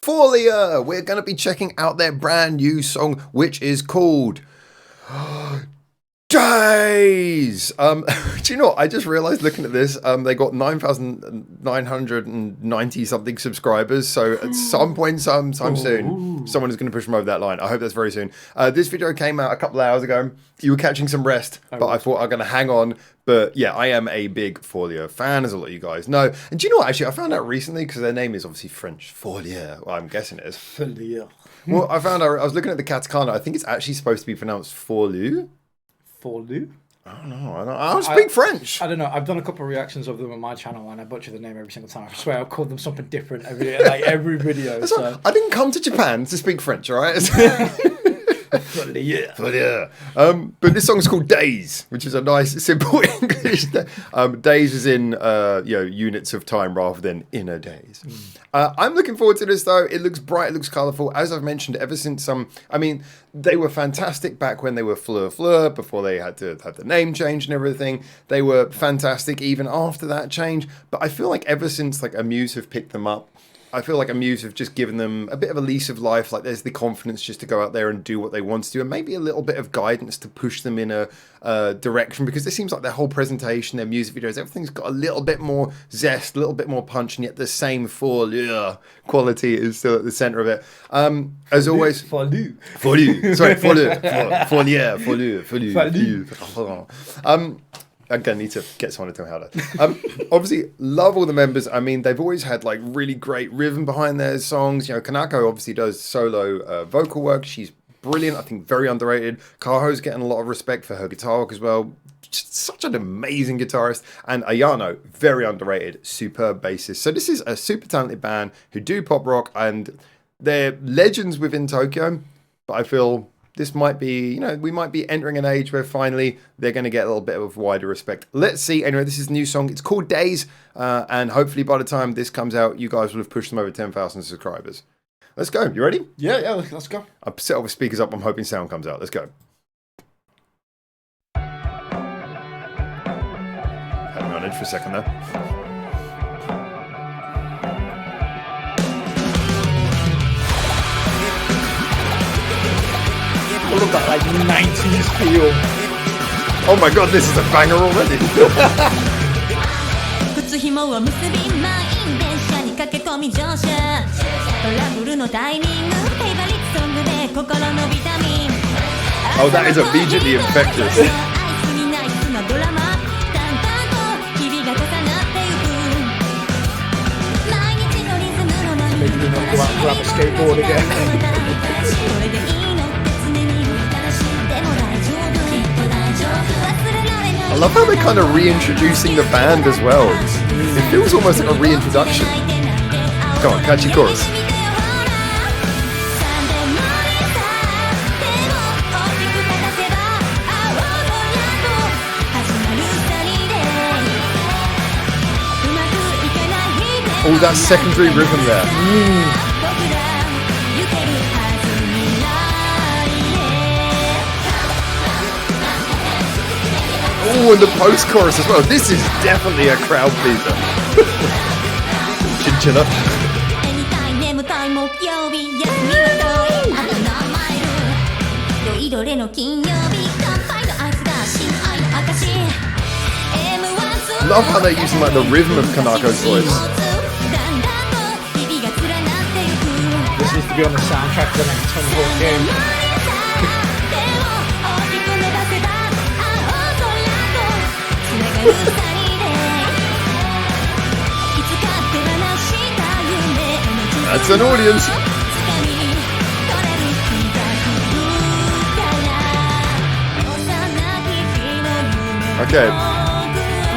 FAULIEU. We're going to be checking out their brand new song, which is called Days. Do you know what? I just realized looking at this, they got 9,990 something subscribers. So at some point, sometime soon, someone is going to push them over that line. I hope that's very soon. This video came out a couple of hours ago. You were catching some rest, but I thought I'm going to hang on. But yeah, I am a big FAULIEU fan, as a lot of you guys know. And do you know what? Actually, I found out recently, because their name is obviously French. FAULIEU. Well, I'm guessing it is. FAULIEU. Well, I found out, I was looking at the katakana. I think it's actually supposed to be pronounced FAULIEU. FAULIEU? I don't know. I don't speak French. I don't know. I've done a couple of reactions of them on my channel, and I butcher the name every single time. I swear, I've called them something different every video. So. I didn't come to Japan to speak French, all right? FAULIEU. FAULIEU. But this song's called Days, which is a nice, simple English. Days is in units of time rather than inner days. I'm looking forward to this though. It looks bright, it looks colourful. As I've mentioned, ever since they were fantastic back when they were FAULIEU, before they had to have the name change and everything. They were fantastic even after that change. But I feel like ever since Amuse have picked them up, I feel like Amuse have just given them a bit of a lease of life. Like there's the confidence just to go out there and do what they want to do, and maybe a little bit of guidance to push them in a direction, because it seems like their whole presentation, their music videos, everything's got a little bit more zest, a little bit more punch, and yet the same FAULIEU quality is still at the center of it. As always, FAULIEU. Sorry, FAULIEU. I'm going to need to get someone to tell me how to. Obviously, love all the members. I mean, they've always had really great rhythm behind their songs. You know, Kanako obviously does solo vocal work. She's brilliant. I think very underrated. Kaho's getting a lot of respect for her guitar work as well. Just such an amazing guitarist. And Ayano, very underrated, superb bassist. So this is a super talented band who do pop rock, and they're legends within Tokyo. But I feel this might be, we might be entering an age where finally they're going to get a little bit of wider respect. Let's see. Anyway, this is a new song. It's called Days. And hopefully by the time this comes out, you guys will have pushed them over 10,000 subscribers. Let's go. You ready? Yeah, let's go. I've set all the speakers up. I'm hoping sound comes out. Let's go. Had me on edge for a second there. All of that 90s feel. Oh my god, this is a banger already. Oh, that is immediately infectious. Maybe we not go out and grab a skateboard again. I love how they're kind of reintroducing the band as well. It feels almost like a reintroduction. Come on, catchy chorus. Oh, that secondary rhythm there. Oh, and the post-chorus as well. This is definitely a crowd pleaser. Chinchilla. Love how they're using the rhythm of Kanako's voice. This needs to be on the soundtrack for the next 10-volt game. That's an audience. Okay,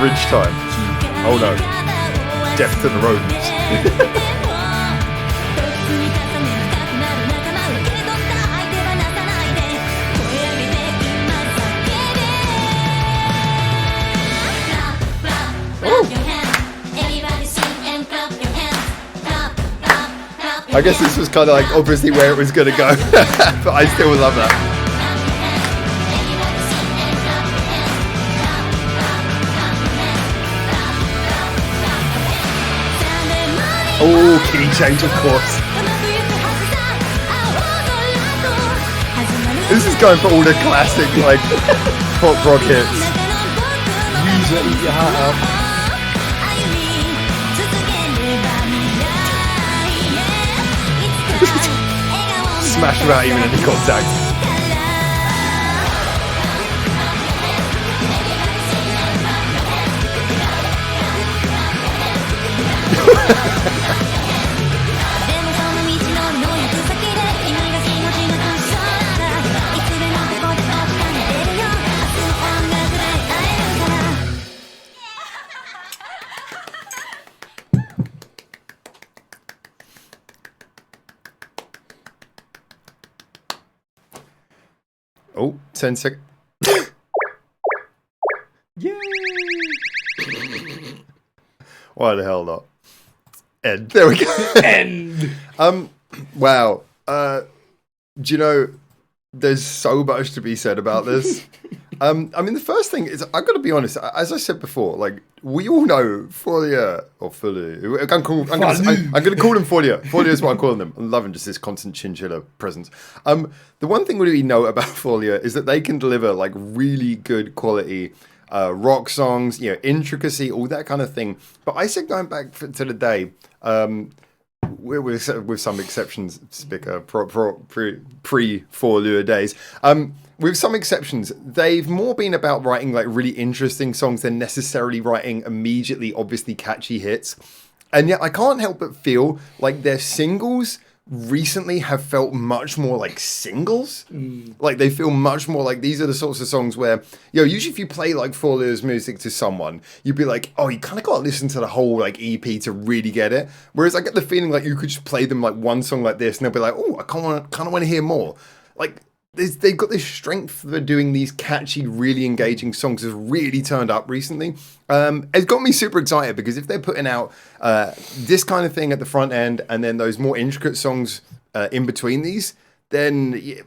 bridge time. Oh no, death to the rodents. I guess this was kind of obviously where it was going to go, but I still love that. Oh, key change, of course. This is going for all the classic, like, pop rock hits. Weezer, eat your heart out. Smash without even any contact. Oh, 10 seconds. Yay! Why the hell not? End. There we go. End. Wow. Do you know, there's so much to be said about this. I mean, the first thing is, I've got to be honest, as I said before, like, we all know FAULIEU, or FAULIEU. I'm going to call them FAULIEU. FAULIEU is what I'm calling them. I'm loving just this constant chinchilla presence. The one thing we know about FAULIEU is that they can deliver, like, really good quality rock songs, you know, intricacy, all that kind of thing. But I said, going back to the day, with some exceptions, pre-FAULIEU days, with some exceptions, they've more been about writing like really interesting songs than necessarily writing immediately, obviously catchy hits. And yet I can't help but feel like their singles recently have felt much more like singles. Like they feel much more like these are the sorts of songs where, you know, usually if you play like FAULIEU's music to someone, you'd be like, oh, you kind of got to listen to the whole like EP to really get it. Whereas I get the feeling like you could just play them like one song like this and they'll be like, oh, I kind of want to hear more. Like they've got this strength for doing these catchy, really engaging songs has really turned up recently. It's got me super excited because if they're putting out this kind of thing at the front end and then those more intricate songs in between these, then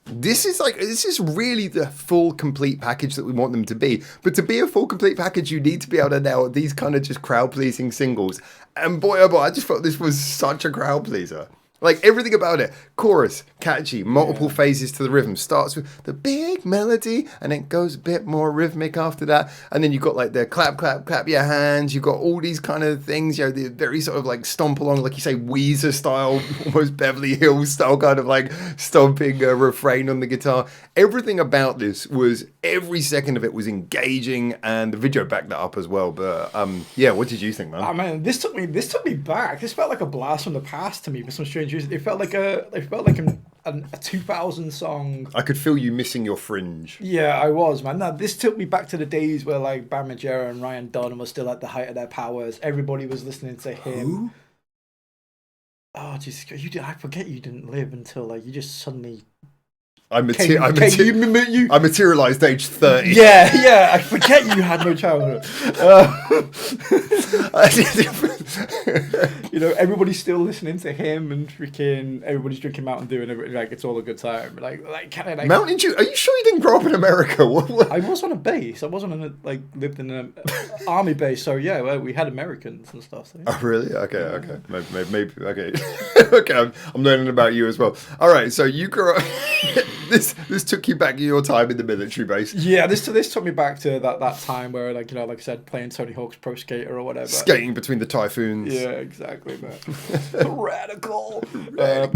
this is really the full complete package that we want them to be. But to be a full complete package, you need to be able to nail these kind of just crowd pleasing singles. And boy, oh boy, I just felt this was such a crowd pleaser. Like everything about it, chorus, catchy, multiple phases to the rhythm. Starts with the big melody and then goes a bit more rhythmic after that. And then you've got like the clap, clap, clap your hands. You've got all these kind of things, you know, the very sort of like stomp along, like you say, Weezer style, almost Beverly Hills style kind of like stomping refrain on the guitar. Everything about this was, every second of it was engaging and the video backed that up as well. But yeah, what did you think, man? Oh man, this took me back. This felt like a blast from the past to me for some strange reason. It felt like a 2000 song. I could feel you missing your fringe. Yeah, I was, man. No, this took me back to the days where like Bam Margera and Ryan Dunn were still at the height of their powers. Everybody was listening to him. Who? Oh, Jesus, I forget you didn't live until like you just suddenly. I materialized age 30. Yeah, I forget you had no childhood. You know, everybody's still listening to him and freaking everybody's drinking Mountain Dew and like it's all a good time. Like Mountain Dew? Are you sure you didn't grow up in America? What? I was on a base. I wasn't lived in an army base. So yeah, well, we had Americans and stuff. So, yeah. Oh really? Okay. Maybe okay. Okay, I'm learning about you as well. All right, so you grew up. This took you back to your time in the military base. Yeah, this took me back to that time where like I said, playing Tony Hawk's Pro Skater or whatever. Skating between the typhoons. Yeah, exactly, man. Radical. Yeah,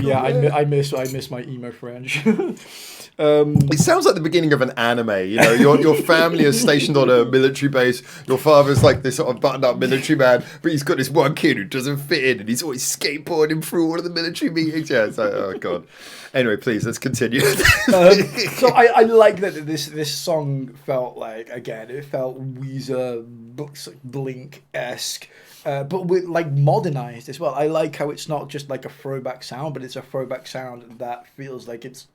I miss my emo French. It sounds like the beginning of an anime. You know, your family is stationed on a military base. Your father's like this sort of buttoned-up military man, but he's got this one kid who doesn't fit in, and he's always skateboarding through all of the military meetings. Yeah, it's like, oh god. Anyway, please let's continue. So I like that this song felt like, again, it felt Weezer, Blink-esque. But with like modernized as well. I like how it's not just like a throwback sound, but it's a throwback sound that feels like it's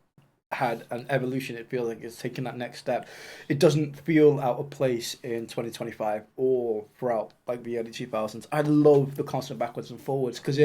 had an evolution. It feels like it's taken that next step. It doesn't feel out of place in 2025 or throughout like the early 2000s. I love the constant backwards and forwards because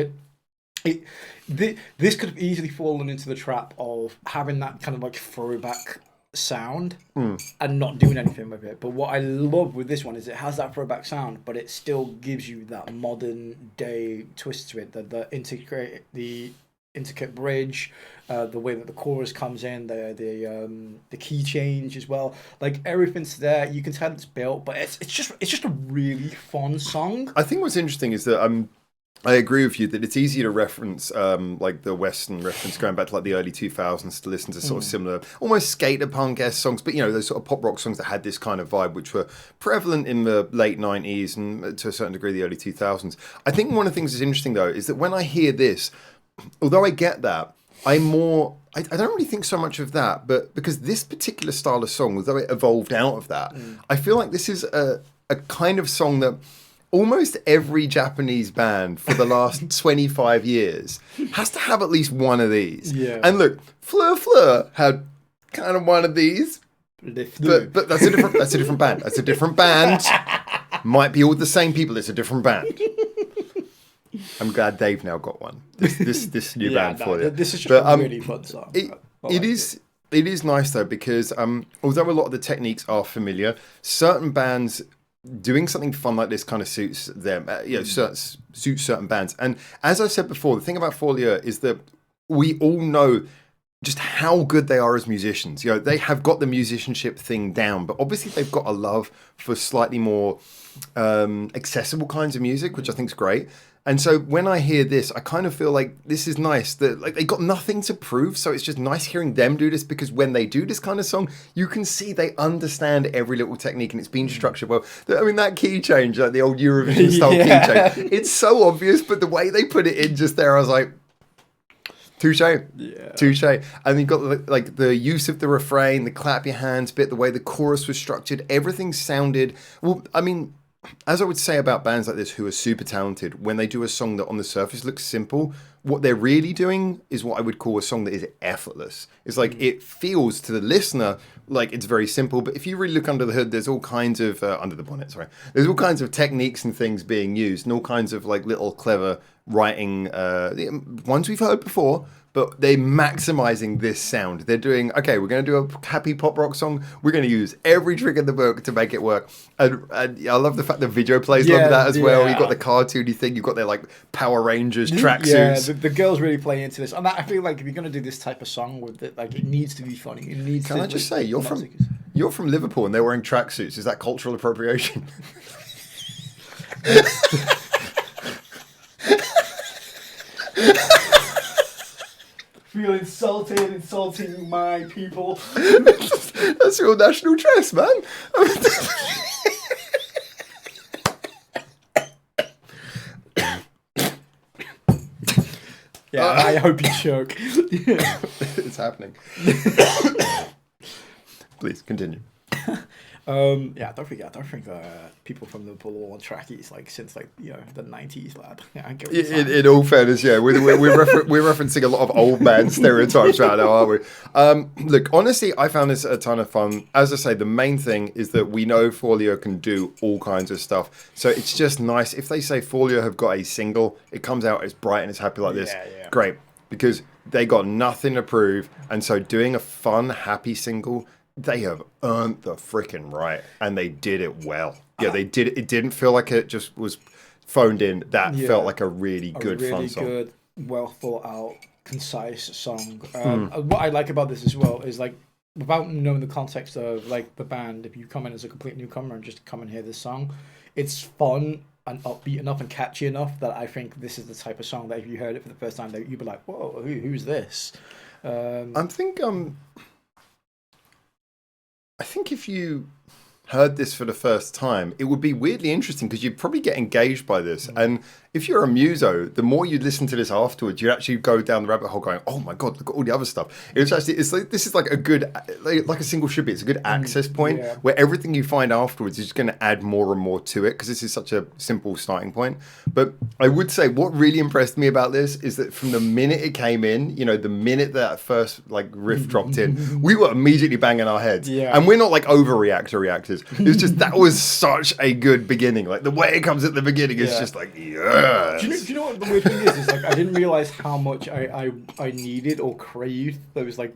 this could have easily fallen into the trap of having that kind of like throwback sound and not doing anything with it. But what I love with this one is it has that throwback sound, but it still gives you that modern day twist to it. The intricate bridge, the way that the chorus comes in, the key change as well. Like everything's there. You can tell it's built, but it's just a really fun song. I think what's interesting is that I agree with you that it's easy to reference like the Western reference going back to like the early 2000s to listen to sort of similar, almost skater punk-esque songs, but you know, those sort of pop rock songs that had this kind of vibe, which were prevalent in the late 90s and to a certain degree the early 2000s. I think one of the things that's interesting though is that when I hear this, although I get that, I don't really think so much of that, but because this particular style of song, although it evolved out of that, I feel like this is a kind of song that almost every Japanese band for the last 25 years has to have at least one of these. Yeah. And look, Fleur Fleur had kind of one of these, but that's a different band. That's a different band. Might be all the same people. It's a different band. I'm glad Dave now got one. This new band for you. This is just a really fun song. It is nice though because although a lot of the techniques are familiar, certain bands doing something fun like this kind of suits them. Suits certain bands. And as I said before, the thing about FAULIEU is that we all know just how good they are as musicians. You know, they have got the musicianship thing down, but obviously they've got a love for slightly more accessible kinds of music, which I think is great. And so when I hear this, I kind of feel like this is nice. That like they got nothing to prove, so it's just nice hearing them do this because when they do this kind of song, you can see they understand every little technique and it's been structured well. I mean, that key change, like the old Eurovision style key change, it's so obvious, but the way they put it in just there, I was like, touche, touche. And you've got like the use of the refrain, the clap your hands bit, the way the chorus was structured, everything sounded well. I mean, as I would say about bands like this who are super talented, when they do a song that on the surface looks simple, what they're really doing is what I would call a song that is effortless. It's like it feels to the listener like it's very simple, but if you really look under the hood, there's all kinds of, under the bonnet, sorry, there's all kinds of techniques and things being used and all kinds of like little clever writing, ones we've heard before, but they're maximizing this sound. They're doing, okay, we're going to do a happy pop rock song. We're going to use every trick in the book to make it work. And I love the fact the video plays over that as well. You've got the cartoony thing. You've got their like Power Rangers tracksuits. Yeah, the girls really play into this. And I feel like if you're going to do this type of song with it, like it needs to be funny. It needs Can I just say, you're from Liverpool and they're wearing tracksuits. Is that cultural appropriation? Feel insulting my people. That's your national dress, man. I hope you choke. It's happening. Please continue. I don't think people from Liverpool are on trackies like since like the 90s, lad. I get what you're saying. In all fairness, yeah, we're referencing a lot of old man stereotypes right now, aren't we? Look, honestly, I found this a ton of fun. As I say, the main thing is that we know FAULIEU can do all kinds of stuff, so it's just nice if they say FAULIEU have got a single, it comes out as bright and as happy like this. Great, because they got nothing to prove, and so doing a fun, happy single. They have earned the frickin' right, and they did it well. Yeah, they did it. It didn't feel like it just was phoned in. That felt like a really good, fun song. Really good, well thought out, concise song. What I like about this as well is like, without knowing the context of like the band, if you come in as a complete newcomer and just come and hear this song, it's fun and upbeat enough and catchy enough that I think this is the type of song that if you heard it for the first time, you'd be like, "Whoa, who's this?" I think if you heard this for the first time, it would be weirdly interesting because you'd probably get engaged by this. And if you're a muso, the more you listen to this afterwards, you actually go down the rabbit hole going, "Oh my god, look at all the other stuff." It's like this is like a good, like a single should be. It's a good access point where everything you find afterwards is just going to add more and more to it because this is such a simple starting point. But I would say what really impressed me about this is that from the minute it came in, the minute that first like riff dropped in, we were immediately banging our heads. And we're not like reactors. It's just that was such a good beginning. Like the way it comes at the beginning is just like Do you know what the weird thing is? It's like I didn't realize how much I needed or craved those like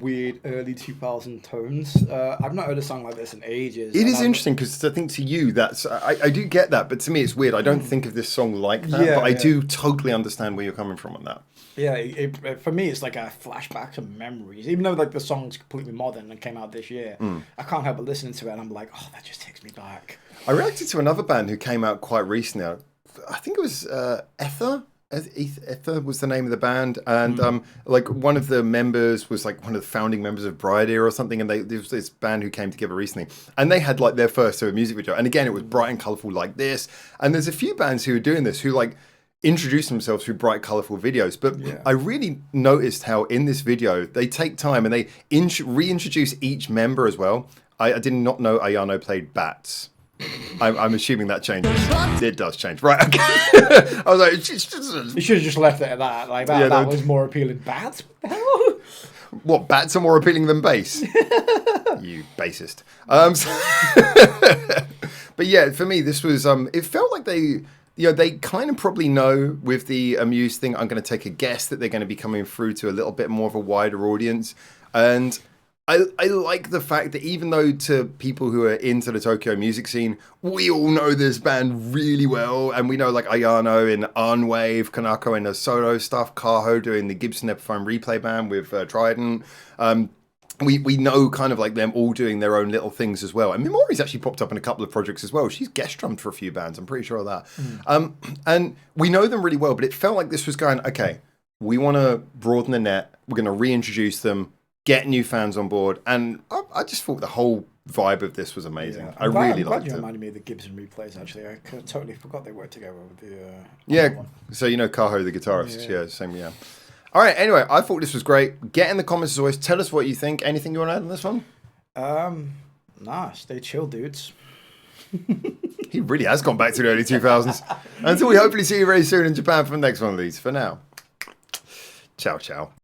weird early 2000 tones. I've not heard a song like this in ages. It is interesting because I think to you that's I do get that, but to me it's weird. I don't think of this song like that, but I do totally understand where you're coming from on that. Yeah, for me it's like a flashback to memories. Even though like the song's completely modern and came out this year, I can't help but listening to it and I'm like, oh, that just takes me back. I reacted to another band who came out quite recently. I think it was Ether. Ether was the name of the band, and like one of the members was like one of the founding members of Bright Ear or something, and there was this band who came together recently, and they had like their first ever music video, and again it was bright and colourful like this, and there's a few bands who are doing this who like introduce themselves through bright colourful videos, but I really noticed how in this video they take time and they reintroduce each member as well. I did not know Ayano played bats. I'm assuming that changes. It does change, right? Okay. I was like, you should have just left it at that. Like that, that was more appealing. Bats? What the hell? What, bats are more appealing than bass? You bassist. But yeah, for me, this was. It felt like they kind of probably know with the Amuse thing. I'm going to take a guess that they're going to be coming through to a little bit more of a wider audience, and I like the fact that even though to people who are into the Tokyo music scene, we all know this band really well, and we know like Ayano in Unwave, Kanako in the solo stuff, Kaho doing the Gibson Epiphone replay band with Trident. We know kind of like them all doing their own little things as well. And Mimori's actually popped up in a couple of projects as well. She's guest drummed for a few bands, I'm pretty sure of that. And we know them really well, but it felt like this was going, okay, we want to broaden the net, we're going to reintroduce them, get new fans on board, and I just thought the whole vibe of this was amazing. Yeah. I really liked it. You reminded me of the Gibson replays, actually. I totally forgot they worked together with the... So you know Kaho, the guitarist. Yeah, same, yeah. All right, anyway, I thought this was great. Get in the comments as always. Tell us what you think. Anything you want to add on this one? Nah, stay chill, dudes. He really has gone back to the early 2000s. Until we hopefully see you very soon in Japan for the next one of these. For now, ciao, ciao.